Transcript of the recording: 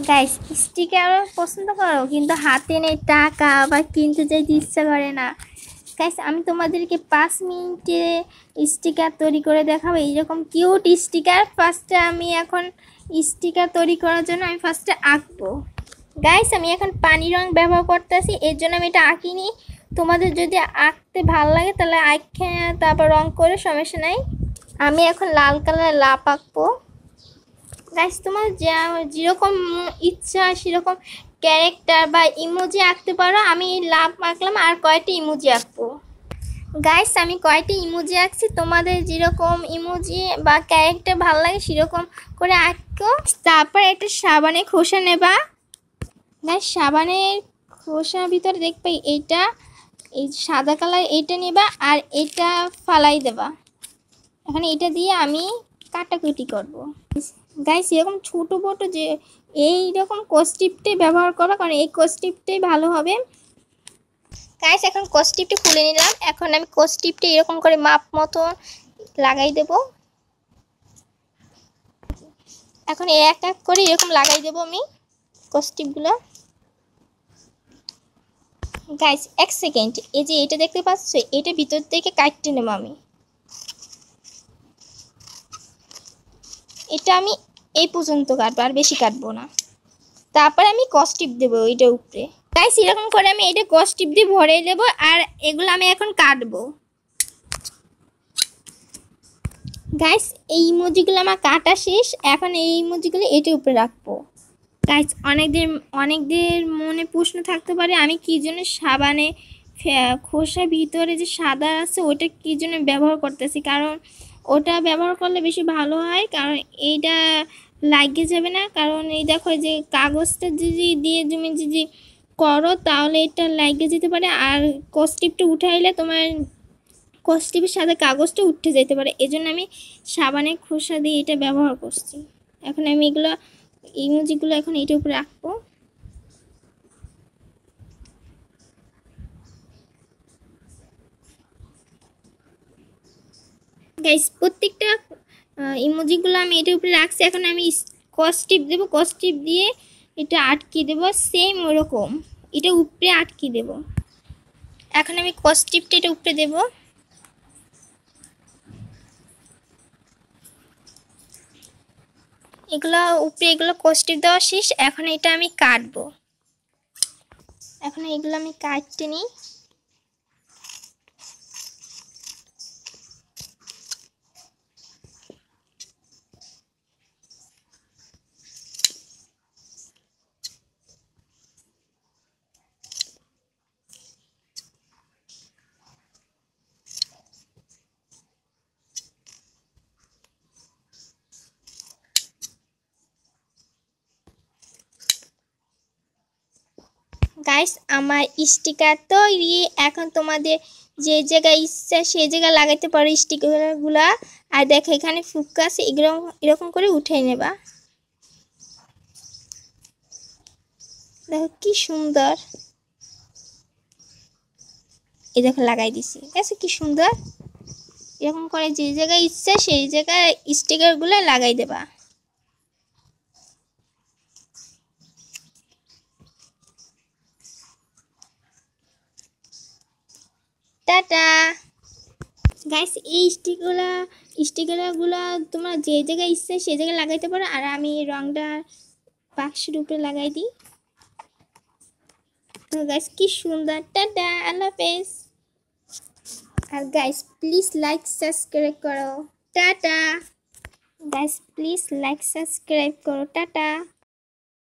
Guys, sticker পছন্দ করো কিন্তু হাতে নেই টাকা, আবার কিনতে যাইতে ইচ্ছা করে না। গাইস, আমি তোমাদেরকে 5 মিনিটে স্টিকার তৈরি করে দেখাবো, এইরকম কিউট স্টিকার। ফার্স্টে আমি এখন স্টিকার তৈরি করার জন্য আমি ফার্স্টে আঁকবো। গাইস, আমি এখন পানি রং ব্যবহার করতেছি, এর জন্য আমি এটা আঁকিনি। তোমাদের যদি আঁকতে ভালো লাগে তাহলে আঁকে তারপর রং করে, সমস্যা নাই। আমি এখন লাল কালার লাপ আঁকবো। গাইস, তোমার যেরকম ইচ্ছা সেরকম ক্যারেক্টার বা ইমোজি আঁকতে পারো। আমি লাভ আঁকলাম আর কয়টা ইমোজি আঁকবো। গাইস, আমি কয়টা ইমোজি আঁকছি, তোমাদের যেরকম ইমোজি বা ক্যারেক্টার ভালো লাগে সেরকম করে আঁকো। তারপর একটা সাবানের খোসা নেবা। গাইস, সাবানের খোসার ভিতরে দেখবে এইটা, এই সাদা কালার এইটা নেবা আর এটা ফালাই দেবা। এখন এটা দিয়ে আমি কাটাকুটি করবো। গাইস, এরকম ছোটো বটো যে এইরকম কোস্টিপটাই ব্যবহার করো, কারণ এই কোস্টিপটাই ভালো হবে। গাইস, এখন কোস্টিপটা খুলে নিলাম। এখন আমি কোস্টিপটা এরকম করে মাপ মতো লাগাই দেব। এখন এক এক করে এরকম লাগাই দেব আমি কোস্টিপগুলো। গাইস, 1 সেকেন্ড, এই যে এটা দেখতে পাচ্ছ, এটা ভিতর থেকে কাটতে নেব আমি। এটা আমি এই পর্যন্ত কাটবো, আর বেশি কাটবো না। তারপর আমি কস্টিপ দেবো এইটার উপরে। গাইস, এরকম করে আমি এটা কস্টিপ দিয়ে ভরে দেবো, আর এগুলো আমি এখন কাটবো। গাইস, এই ইমোজিগুলো আমার কাটা শেষ। এখন এই ইমোজিগুলো এটার উপরে রাখবো। গাইস, অনেকদের মনে প্রশ্ন থাকতে পারে আমি কি জন্য সাবানে খোসার ভিতরে যে সাদা আছে ওটা কি জন্য ব্যবহার করতেছি। কারণ ওটা ব্যবহার করলে বেশি ভালো হয়, কারণ এইটা লাগিয়ে যাবে না। কারণ এই দেখো যে কাগজটা যদি দিয়ে তুমি যদি করো তাহলে এটা লাগিয়ে যেতে পারে, আর কস্টিপটা উঠাইলে তোমার কস্টিপের সাথে কাগজটা উঠে যেতে পারে। এজন্য আমি সাবানের খোসা দিয়ে এটা ব্যবহার করছি। এখন আমি এগুলো ইমোজিগুলো এখন এটার উপরে রাখবো। গাইস, প্রত্যেকটা ইমোজিগুলো আমি এটার উপরে রাখছি। এখন আমি কস্টিপ দেবো, কস্টিপ দিয়ে এটা আটকে দেবো, সেম ওরকম এটা উপরে আটকে দেবো। এখন আমি কস্টিপটা এটা উপরে দেবো। এগুলো উপরে এগুলো কস্টিপ দেওয়া শেষ। এখন এটা আমি কাটবো। এখন এগুলো আমি কাটতে নিই। গাইস, আমার স্টিকার তৈরি। এখন তোমাদের যে জায়গায় ইচ্ছা সেই জায়গায় লাগাইতে পারো স্টিকারগুলা। আর দেখো এখানে ফুক্কা আছে, এগুলো এরকম করে উঠে নেবা। দেখো কি সুন্দর, এই দেখো লাগাই দিছি। আছে কি সুন্দর। এরকম করে যে জায়গায় ইচ্ছা সেই জায়গায় স্টিকারগুলো লাগাই দেবা। টাটা। গাইস, এই স্টিকারগুলো তোমরা যে জায়গায় ইচ্ছা সেই জায়গায় লাগাইতে পারো। আর আমি রংটা বাক্সের উপরে লাগাই দিই। তো গাইস, কি সুন্দর। টাটা, আল্লাহ হাফেজ। আর গাইস, প্লিজ লাইক সাবস্ক্রাইব করো। Tata. Guys, please like subscribe করো। টাটা।